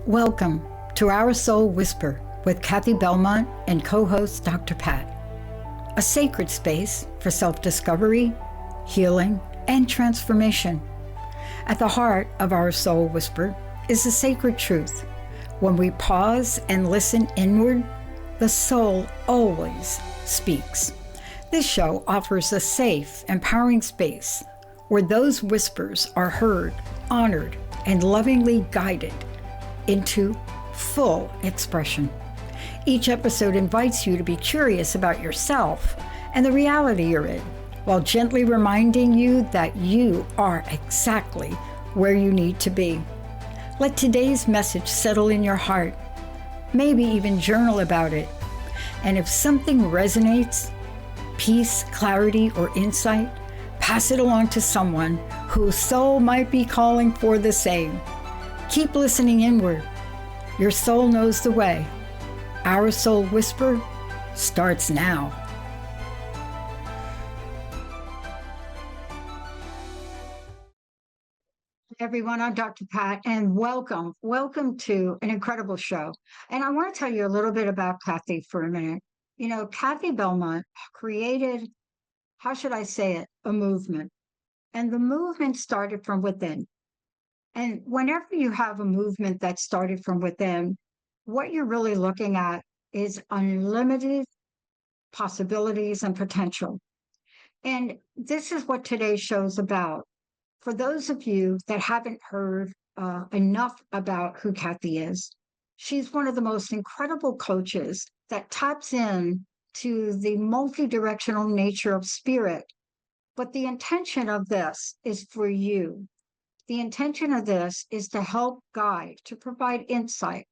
Welcome to Our Soul Whisper with Cathi Belmont and co-host Dr. Pat, a sacred space for self-discovery, healing, and transformation. At the heart of Our Soul Whisper is the sacred truth. When we pause and listen inward, the soul always speaks. This show offers a safe, empowering space where those whispers are heard, honored, and lovingly guided into full expression. Each episode invites you to be curious about yourself and the reality you're in, while gently reminding you that you are exactly where you need to be. Let today's message settle in your heart. Maybe even journal about it. And if something resonates, peace, clarity, or insight, pass it along to someone whose soul might be calling for the same. Keep listening inward. Your soul knows the way. Our Soul Whisper starts now. Hey everyone, I'm Dr. Pat, and welcome to an incredible show. And I want to tell you a little bit about Cathi for a minute. You know, Cathi Belmont created, how should I say it, a movement. And the movement started from within. And whenever you have a movement that started from within, what you're really looking at is unlimited possibilities and potential. And this is what today's show is about. For those of you that haven't heard enough about who Cathi is, she's one of the most incredible coaches that taps in to the multi-directional nature of spirit. But the intention of this is for you. The intention of this is to help guide, to provide insight,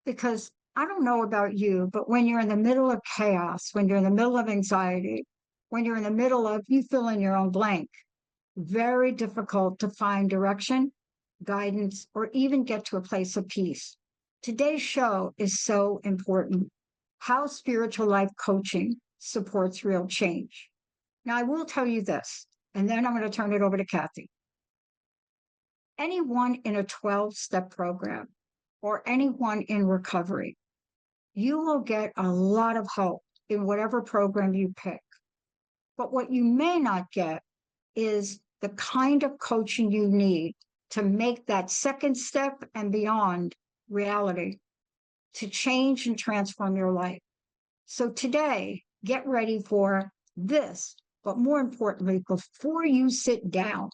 because I don't know about you, but when you're in the middle of chaos, when you're in the middle of anxiety, when you're in the middle of, you fill in your own blank, very difficult to find direction, guidance, or even get to a place of peace. Today's show is so important. How spiritual life coaching supports real change. Now, I will tell you this, and then I'm going to turn it over to Cathi. Anyone in a 12-step program or anyone in recovery, you will get a lot of help in whatever program you pick. But what you may not get is the kind of coaching you need to make that second step and beyond reality, to change and transform your life. So today, get ready for this, but more importantly, before you sit down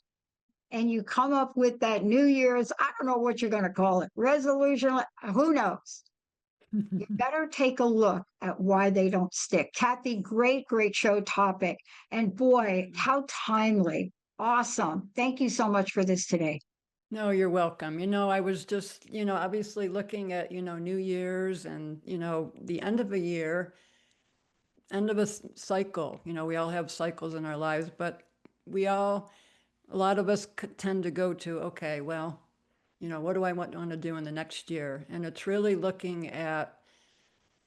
and you come up with that New Year's, I don't know what you're going to call it, resolution, who knows? You better take a look at why they don't stick. Cathi, great show topic. And boy, how timely. Awesome. Thank you so much for this today. No, you're welcome. I was just, obviously looking at, New Year's and, the end of a year, end of a cycle. We all have cycles in our lives, but a lot of us tend to go to, okay, well, what do I want to do in the next year? And it's really looking at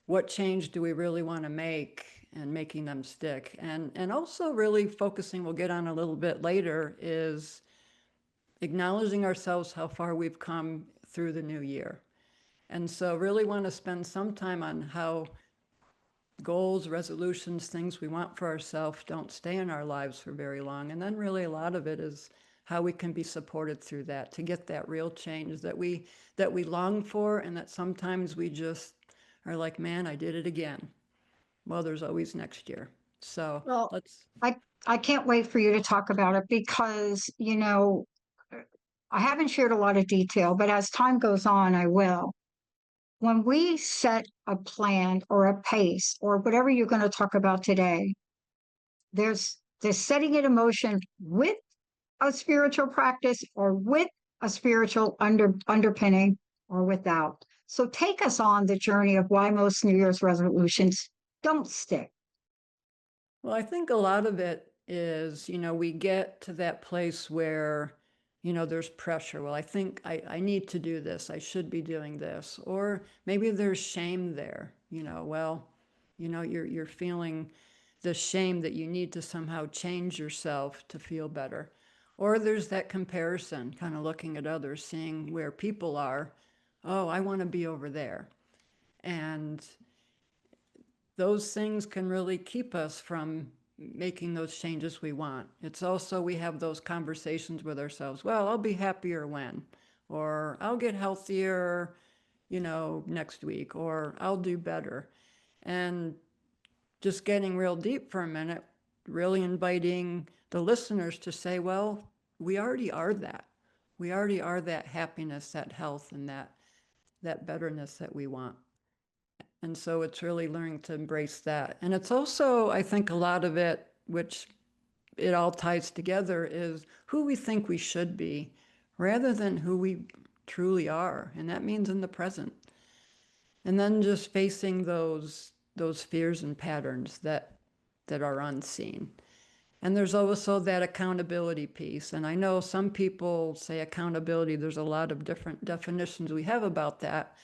what change do we really want to make and making them stick. And also really focusing, we'll get on a little bit later, is acknowledging ourselves how far we've come through the new year. And so really want to spend some time on how goals, resolutions, things we want for ourselves don't stay in our lives for very long. And then really a lot of it is how we can be supported through that to get that real change that we long for, and that sometimes we just are like, man, I did it again. Well, there's always next year. So I can't wait for you to talk about it because, I haven't shared a lot of detail, but as time goes on, I will. When we set a plan or a pace or whatever you're going to talk about today, there's setting it in motion with a spiritual practice or with a spiritual underpinning or without. So take us on the journey of why most New Year's resolutions don't stick. Well, I think a lot of it is, we get to that place where there's pressure. Well, I think I need to do this. I should be doing this. Or maybe there's shame there, you're feeling the shame that you need to somehow change yourself to feel better. Or there's that comparison, kind of looking at others, seeing where people are, oh, I want to be over there. And those things can really keep us from making those changes we want. It's also, we have those conversations with ourselves. Well, I'll be happier when, or I'll get healthier, next week, or I'll do better. And just getting real deep for a minute, really inviting the listeners to say, well, we already are that. We already are that happiness, that health, and that betterness that we want. And so it's really learning to embrace that. And it's also, I think, a lot of it, which it all ties together, is who we think we should be rather than who we truly are. And that means in the present. And then just facing those fears and patterns that are unseen. And there's also that accountability piece. And I know some people say accountability, there's a lot of different definitions we have about that.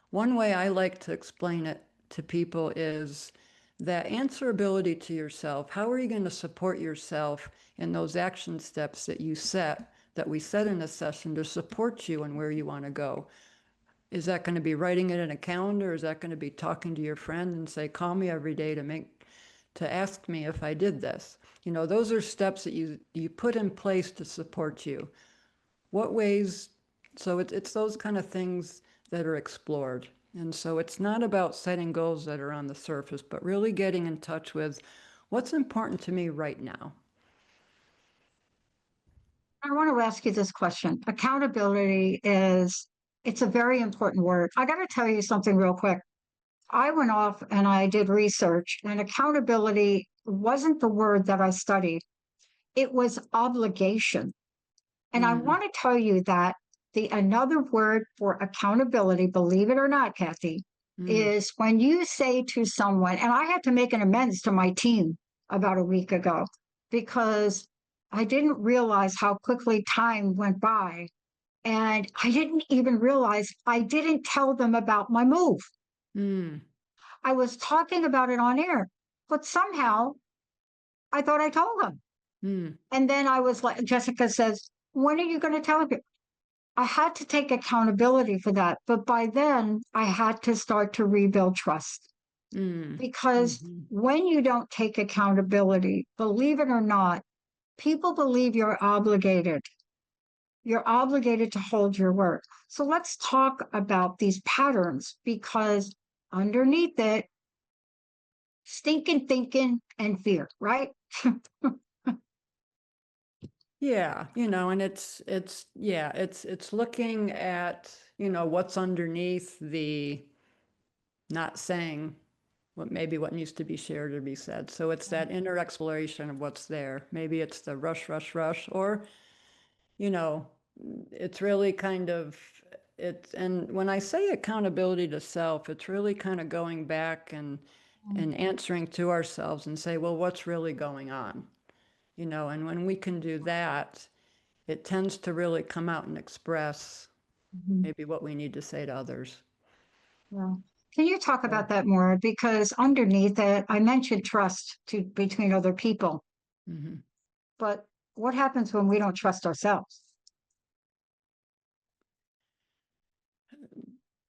One way I like to explain it to people is that answerability to yourself. How are you going to support yourself in those action steps that you set, that we set in a session to support you and where you want to go? Is that going to be writing it in a calendar? Is that going to be talking to your friend and say, call me every day to ask me if I did this? Those are steps that you put in place to support you. What ways? So it's those kind of things that are explored. And so it's not about setting goals that are on the surface, but really getting in touch with what's important to me right now. I want to ask you this question. Accountability it's a very important word. I got to tell you something real quick. I went off and I did research, and accountability wasn't the word that I studied. It was obligation. And I want to tell you that another word for accountability, believe it or not, Cathi, is when you say to someone, and I had to make an amends to my team about a week ago because I didn't realize how quickly time went by. And I didn't even realize I didn't tell them about my move. I was talking about it on air, but somehow I thought I told them. And then I was like, Jessica says, when are you going to tell them? I had to take accountability for that. But by then, I had to start to rebuild trust. Because when you don't take accountability, believe it or not, people believe you're obligated. You're obligated to hold your word. So let's talk about these patterns because underneath it, stinking thinking and fear, right? Yeah, and it's looking at, what's underneath the not saying what needs to be shared or be said. So it's that inner exploration of what's there. Maybe it's the rush, rush, rush, or, it's really kind of, and when I say accountability to self, it's really kind of going back and answering to ourselves and say, well, what's really going on? And when we can do that, it tends to really come out and express maybe what we need to say to others. Yeah. Can you talk about that more? Because underneath it, I mentioned trust between other people. But what happens when we don't trust ourselves?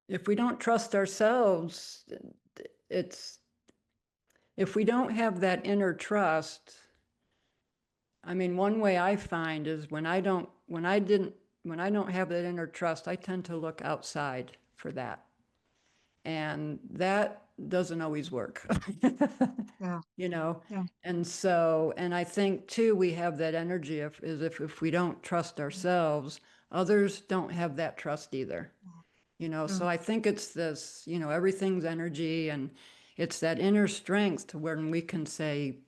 If we don't trust ourselves, if we don't have that inner trust, I mean, one way I find is when I don't have that inner trust, I tend to look outside for that. And that doesn't always work. Yeah. Yeah. And so, and I think too, we have that energy if we don't trust ourselves, others don't have that trust either. So I think it's this, everything's energy, and it's that inner strength to where we can say,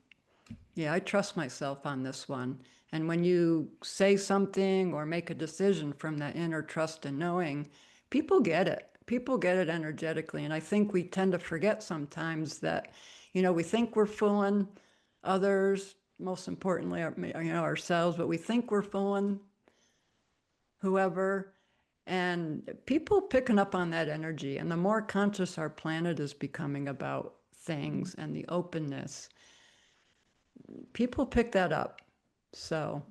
yeah, I trust myself on this one. And when you say something or make a decision from that inner trust and knowing, people get it. People get it energetically. And I think we tend to forget sometimes that, we think we're fooling others, most importantly, ourselves, but we think we're fooling whoever. And people picking up on that energy. And the more conscious our planet is becoming about things and the openness, people pick that up. So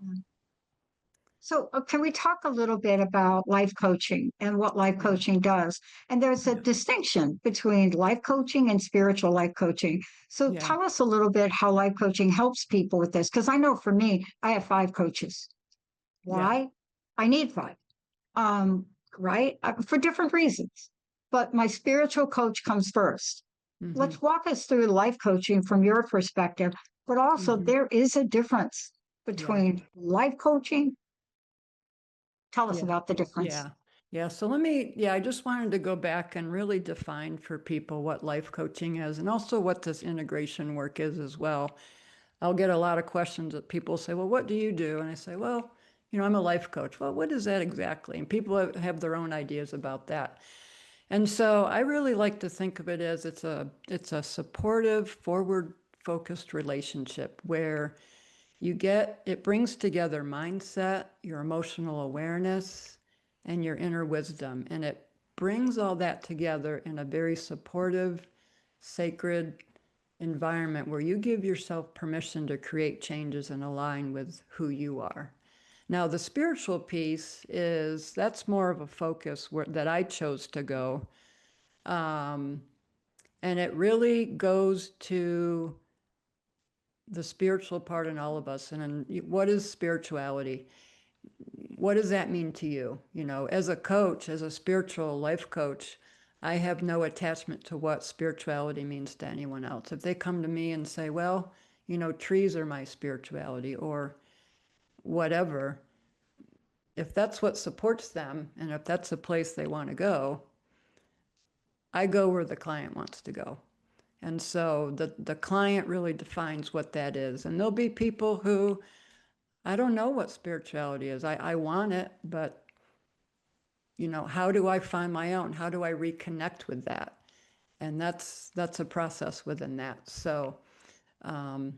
So, can we talk a little bit about life coaching and what life Yeah. coaching does? And there's a Yeah. distinction between life coaching and spiritual life coaching. So, Yeah. tell us a little bit how life coaching helps people with this. Because I know for me, I have five coaches. Yeah. Why? I need five, um, right? For different reasons. But my spiritual coach comes first. Hmm. Let's walk us through life coaching from your perspective, but also Hmm. there is a difference Yeah. between life coaching. Tell us Yeah. about the difference. Yeah. Yeah. So I just wanted to go back and really define for people what life coaching is and also what this integration work is as well. I'll get a lot of questions that people say, well, what do you do? And I say, well, I'm a life coach. Well, what is that exactly? And people have their own ideas about that. And so I really like to think of it as it's a supportive, forward focused relationship where it brings together mindset, your emotional awareness, and your inner wisdom. And it brings all that together in a very supportive, sacred environment where you give yourself permission to create changes and align with who you are. Now, the spiritual piece that's more of a focus that I chose to go. Um, and it really goes to the spiritual part in all of us. And what is spirituality? What does that mean to you? As a coach, as a spiritual life coach, I have no attachment to what spirituality means to anyone else. If they come to me and say, well, trees are my spirituality or whatever, if that's what supports them and if that's the place they want to go, I go where the client wants to go. And so the client really defines what that is. And there'll be people who, I don't know what spirituality is. I want it, but how do I find my own? How do I reconnect with that? And that's a process within that. So um,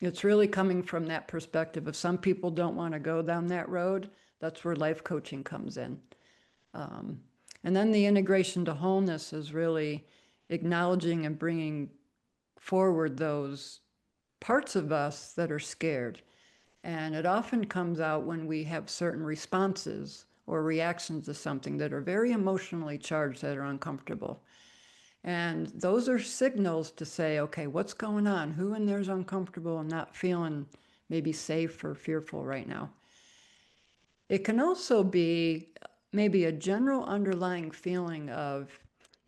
it's really coming from that perspective. If some people don't want to go down that road, that's where life coaching comes in. Um, and then the integration to wholeness is really acknowledging and bringing forward those parts of us that are scared. And it often comes out when we have certain responses or reactions to something that are very emotionally charged that are uncomfortable. And those are signals to say, okay, what's going on? Who in there is uncomfortable and not feeling maybe safe or fearful right now? It can also be maybe a general underlying feeling of,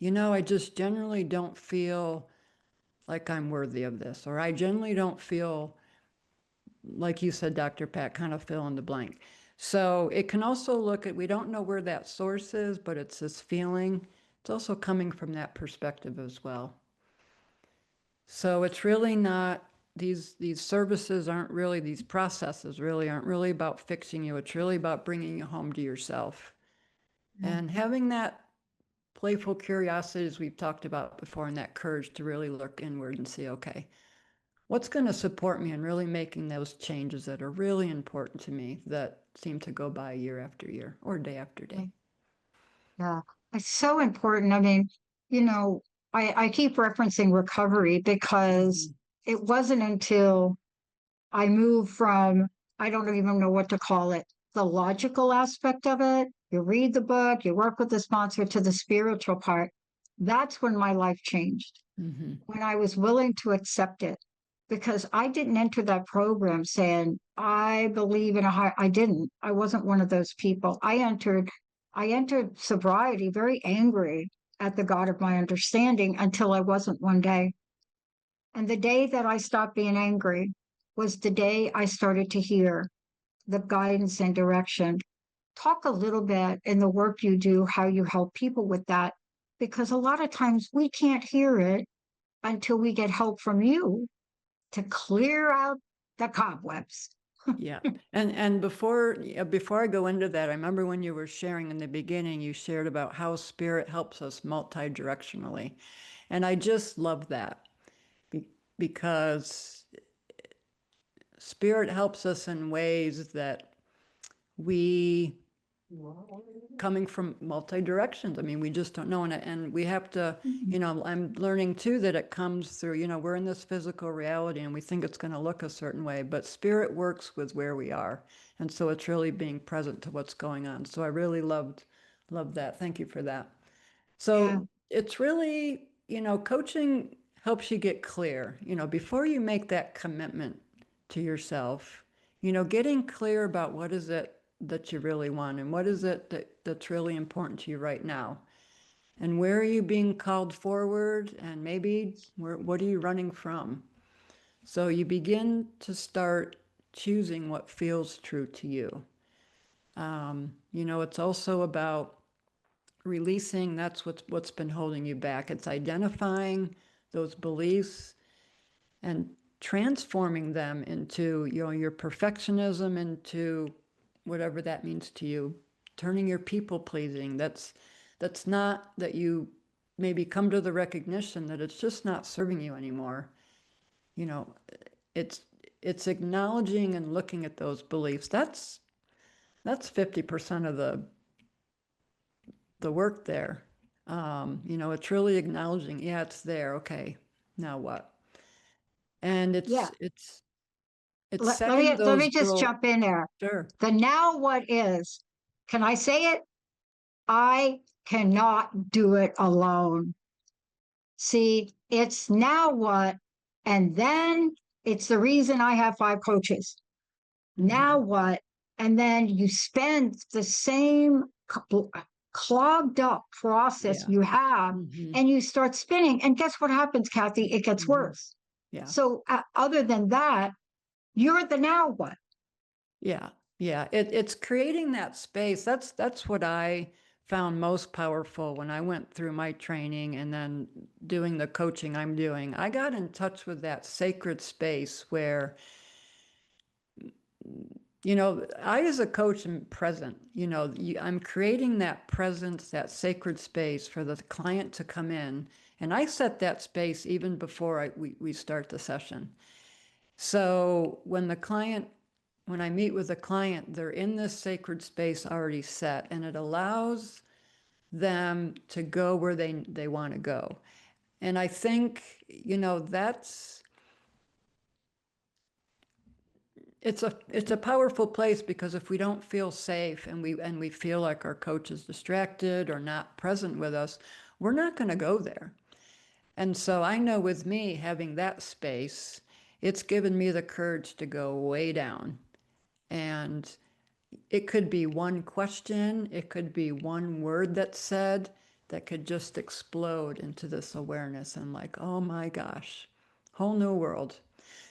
I just generally don't feel like I'm worthy of this, or I generally don't feel, like you said, Dr. Pat, kind of fill in the blank. So it can also we don't know where that source is, but it's this feeling. It's also coming from that perspective as well. So it's really not, these services aren't really, these processes really aren't really about fixing you. It's really about bringing you home to yourself. And having that playful curiosity, as we've talked about before, and that courage to really look inward and see, okay, what's going to support me in really making those changes that are really important to me that seem to go by year after year or day after day? Yeah, it's so important. I mean, you know, I keep referencing recovery because Mhm. it wasn't until I moved from, I don't even know what to call it, the logical aspect of it. You read the book, you work with the sponsor to the spiritual part. That's when my life changed, Mhm. when I was willing to accept it. Because I didn't enter that program saying, I believe in a higher, I didn't. I wasn't one of those people. I entered sobriety very angry at the God of my understanding until I wasn't one day. And the day that I stopped being angry was the day I started to hear the guidance and direction. Talk a little bit in the work you do, how you help people with that, because a lot of times we can't hear it until we get help from you to clear out the cobwebs. Yeah. And before I go into that, I remember when you were sharing in the beginning, you shared about how spirit helps us multi-directionally. And I just love that because spirit helps us in ways that we coming from multi directions. I mean, we just don't know. And we have to, you know, I'm learning too that it comes through, you know, we're in this physical reality and we think it's going to look a certain way, but spirit works with where we are. And so it's really being present to what's going on. So I really loved that. Thank you for that. Yeah. So it's really, you know, coaching helps you get clear, you know, before you make that commitment to yourself, you know, getting clear about what is it that you really want and what is it that's really important to you right now. And where are you being called forward? And maybe what are you running from? So you begin to start choosing what feels true to you. You know, it's also about releasing, that's what's been holding you back. It's identifying those beliefs and transforming them into, you know, your perfectionism into whatever that means to you. Turning your people pleasing. That's not that you maybe come to the recognition that it's just not serving you anymore. You know, it's acknowledging and looking at those beliefs. That's 50% of the work there. You know, it's really acknowledging, yeah, it's there. Okay, now what? And Yeah. it's Let, let setting me let those me just goals. jump in there. Sure. The now what is, can I say it? I cannot do it alone. See, it's now what, and then it's the reason I have 5 coaches. Now Mhm. what? And then you spend the same clogged up process Yeah. you have, Mhm. and you start spinning. And guess what happens, Cathi? It gets Mhm. worse. Yeah. So, other than that, you're the now what? Yeah. Yeah. It's creating that space. That's what I found most powerful when I went through my training and then doing the coaching I'm doing. I got in touch with that sacred space where, you know, I as a coach am present. You know, I'm creating that presence, that sacred space for the client to come in. And I set that space even before we start the session. So when I meet with a client, they're in this sacred space already set, and it allows them to go where they want to go. And I think, you know, it's a powerful place, because if we don't feel safe and we feel like our coach is distracted or not present with us, we're not going to go there. And so I know with me having that space, it's given me the courage to go way down. And it could be one question, it could be one word that's said that could just explode into this awareness and like, oh my gosh, whole new world.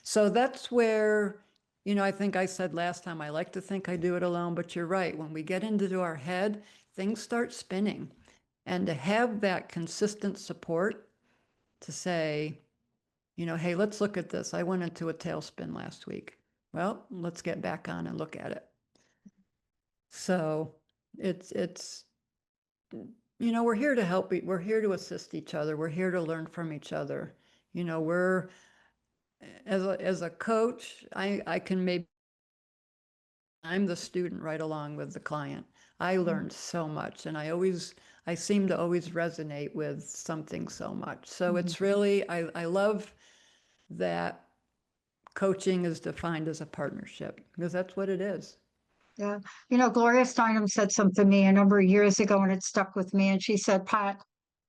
So that's where, you know, I think I said last time, I like to think I do it alone, but you're right. When we get into our head, things start spinning. And to have that consistent support to say, you know, hey, let's look at this. I went into a tailspin last week. Well, let's get back on and look at it. So it's you know, we're here to help. We're here to assist each other. We're here to learn from each other. You know, we're as a coach, I can maybe I'm the student right along with the client. I learned so much, and I seem to always resonate with something so much. So Mhm. it's really I love that coaching is defined as a partnership, because that's what it is. Yeah. Gloria Steinem said something to me a number of years ago, and it stuck with me. And she said, Pat,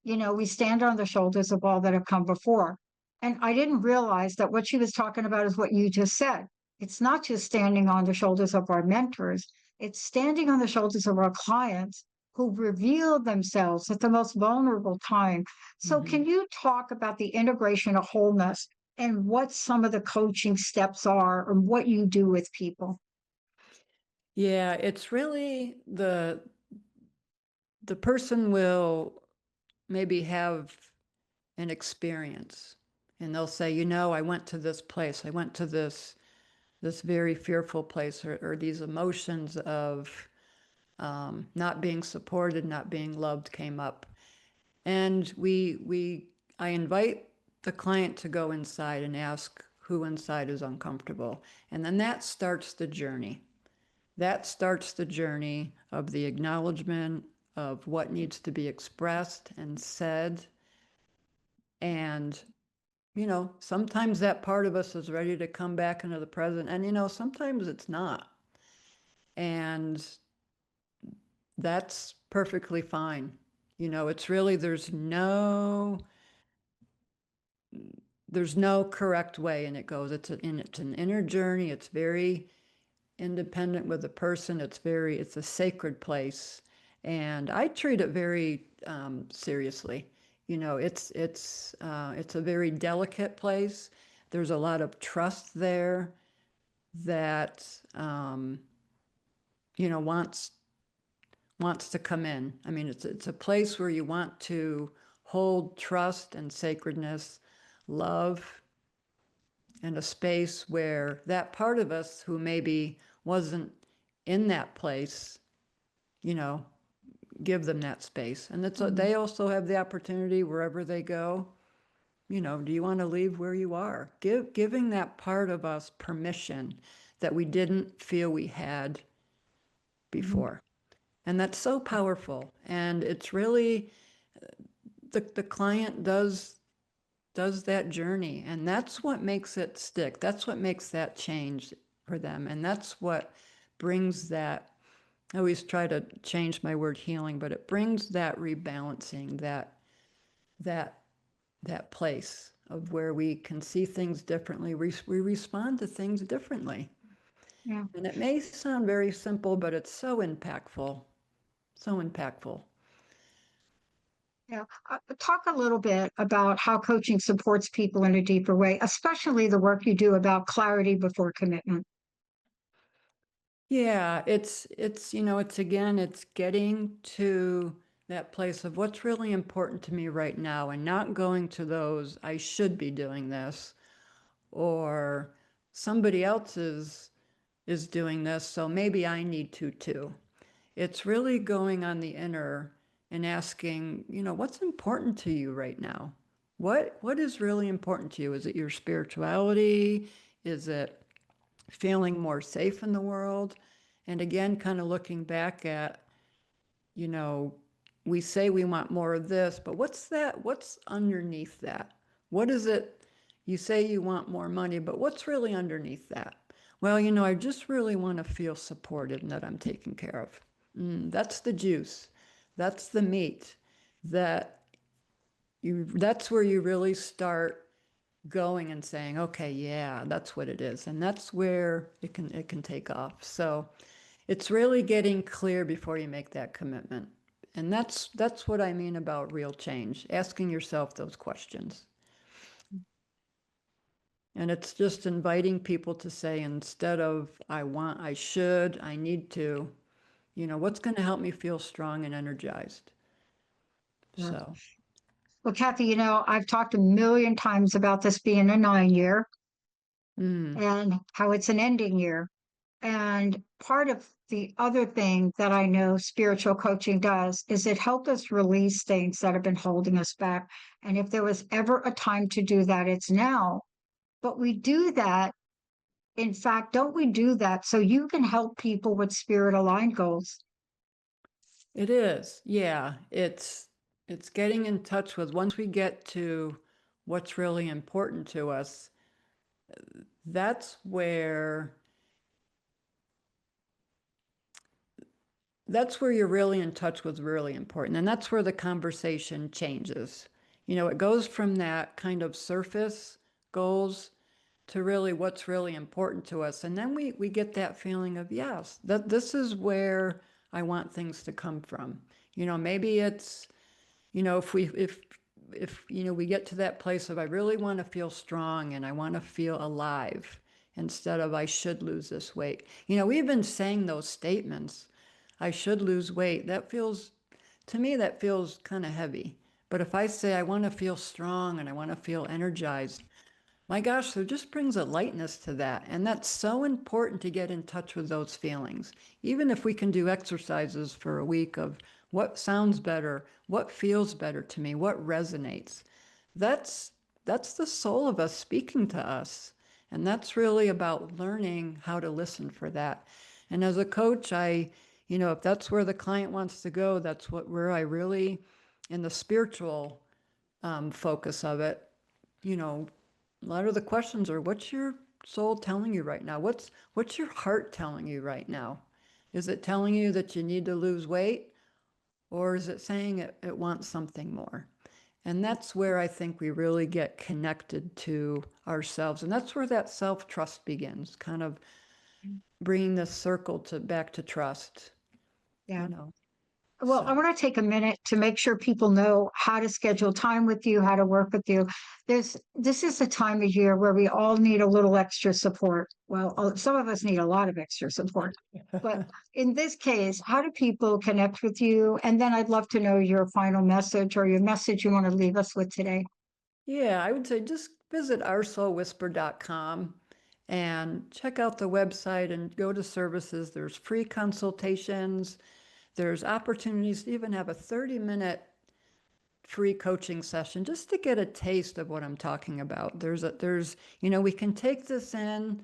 we stand on the shoulders of all that have come before. And I didn't realize that what she was talking about is what you just said. It's not just standing on the shoulders of our mentors, it's standing on the shoulders of our clients who reveal themselves at the most vulnerable time. So, Mhm. can you talk about the integration of wholeness and what some of the coaching steps are and what you do with people? Yeah, it's really the person will maybe have an experience, and they'll say, you know, I went to this place, I went to this very fearful place, or these emotions of not being supported, not being loved came up. And I invite the client to go inside and ask who inside is uncomfortable. And then that starts the journey. that starts the journey of the acknowledgement of what needs to be expressed and said. And, sometimes that part of us is ready to come back into the present. And, sometimes it's not. And that's perfectly fine. It's really, there's no correct way, and it goes, it's an inner journey. It's very independent with the person. It's a sacred place. And I treat it very seriously. It's a very delicate place. There's a lot of trust there that, wants to come in. I mean, it's a place where you want to hold trust and sacredness, love, and a space where that part of us who maybe wasn't in that place, give them that space. And they also have the opportunity wherever they go, do you want to leave where you are? Giving that part of us permission that we didn't feel we had before. And that's so powerful. And it's really, the client does that journey, and that's what makes it stick. That's what makes that change for them. And that's what brings that, I always try to change my word healing, but it brings that rebalancing, that place of where we can see things differently. We respond to things differently. Yeah. And it may sound very simple, but it's so impactful. So impactful. Yeah. Talk a little bit about how coaching supports people in a deeper way, especially the work you do about clarity before commitment. Yeah, it's again, it's getting to that place of what's really important to me right now, and not going to those, I should be doing this, or somebody else is doing this, so maybe I need to too. It's really going on the inner and asking, what's important to you right now? What is really important to you? Is it your spirituality? Is it feeling more safe in the world? And again, kind of looking back at, we say we want more of this, but what's underneath that? What is it? You say you want more money, but what's really underneath that? Well, I just really want to feel supported and that I'm taken care of. That's the juice. That's the meat. That's where you really start going and saying, okay, yeah, that's what it is. And that's where it can take off. So it's really getting clear before you make that commitment. And that's what I mean about real change, asking yourself those questions. And it's just inviting people to say, instead of I want, I should, I need to, what's going to help me feel strong and energized? Yeah. So, Well, Cathi, I've talked a million times about this being a 9 year and how it's an ending year. And part of the other thing that I know spiritual coaching does is it helps us release things that have been holding us back. And if there was ever a time to do that, it's now. But we do that. In fact, don't we do that so you can help people with spirit aligned goals? it is. Yeah. It's getting in touch with, once we get to what's really important to us, that's where you're really in touch with really important. And that's where the conversation changes. It goes from that kind of surface goals to really what's really important to us. And then we get that feeling of, yes, that this is where I want things to come from. Maybe it's, if we get to that place of, I really want to feel strong and I want to feel alive, instead of I should lose this weight. We've been saying those statements, I should lose weight. To me, that feels kind of heavy. But if I say I want to feel strong and I want to feel energized, my gosh, there just brings a lightness to that. And that's so important, to get in touch with those feelings. Even if we can do exercises for a week of what sounds better, what feels better to me, what resonates. That's the soul of us speaking to us. And that's really about learning how to listen for that. And as a coach, if that's where the client wants to go, that's where I really, in the spiritual focus of it, a lot of the questions are, what's your soul telling you right now? What's your heart telling you right now? Is it telling you that you need to lose weight, or is it saying it wants something more? And that's where I think we really get connected to ourselves. And that's where that self-trust begins, kind of bringing this circle back to trust. Yeah. You know. Well, So. I want to take a minute to make sure people know how to schedule time with you, how to work with you. This is a time of year where we all need a little extra support. Well, some of us need a lot of extra support. But in this case, how do people connect with you? And then I'd love to know your final message or your message you want to leave us with today. Yeah, I would say just visit OurSoulWhisper.com and check out the website and go to services. There's free consultations. There's opportunities to even have a 30-minute free coaching session just to get a taste of what I'm talking about. We can take this in,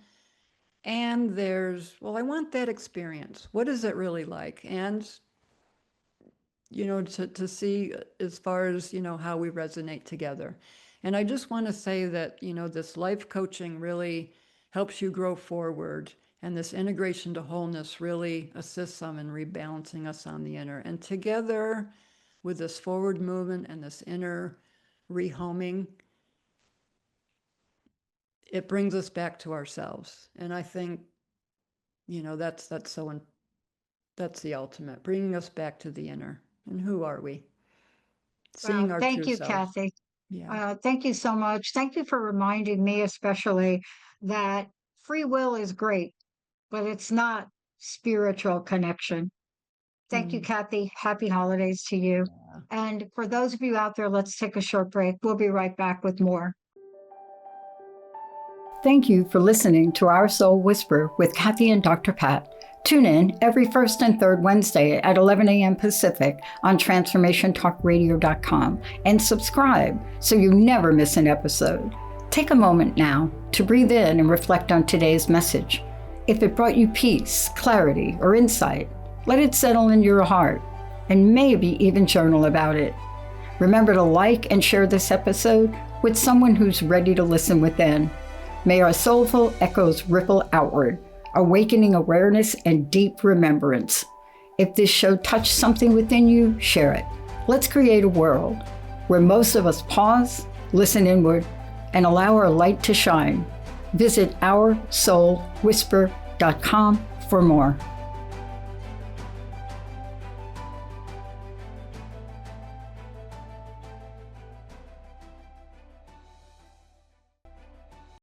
and I want that experience. What is it really like? And, to see as far as, how we resonate together. And I just want to say that, this life coaching really helps you grow forward. And this integration to wholeness really assists them in rebalancing us on the inner. And together with this forward movement and this inner rehoming, it brings us back to ourselves. And I think, that's the ultimate, bringing us back to the inner. And who are we? Seeing our Thank true you, self. Cathi. Yeah. Thank you so much. Thank you for reminding me, especially, that free will is great, but it's not spiritual connection. Thank you, Mm. Cathi. Happy holidays to you. Yeah. And for those of you out there, let's take a short break. We'll be right back with more. Thank you for listening to Our Soul Whisper with Cathi and Dr. Pat. Tune in every first and third Wednesday at 11 a.m. Pacific on TransformationTalkRadio.com and subscribe so you never miss an episode. Take a moment now to breathe in and reflect on today's message. If it brought you peace, clarity, or insight, let it settle in your heart and maybe even journal about it. Remember to like and share this episode with someone who's ready to listen within. May our soulful echoes ripple outward, awakening awareness and deep remembrance. If this show touched something within you, share it. Let's create a world where most of us pause, listen inward, and allow our light to shine. Visit OurSoulWhisper.com for more.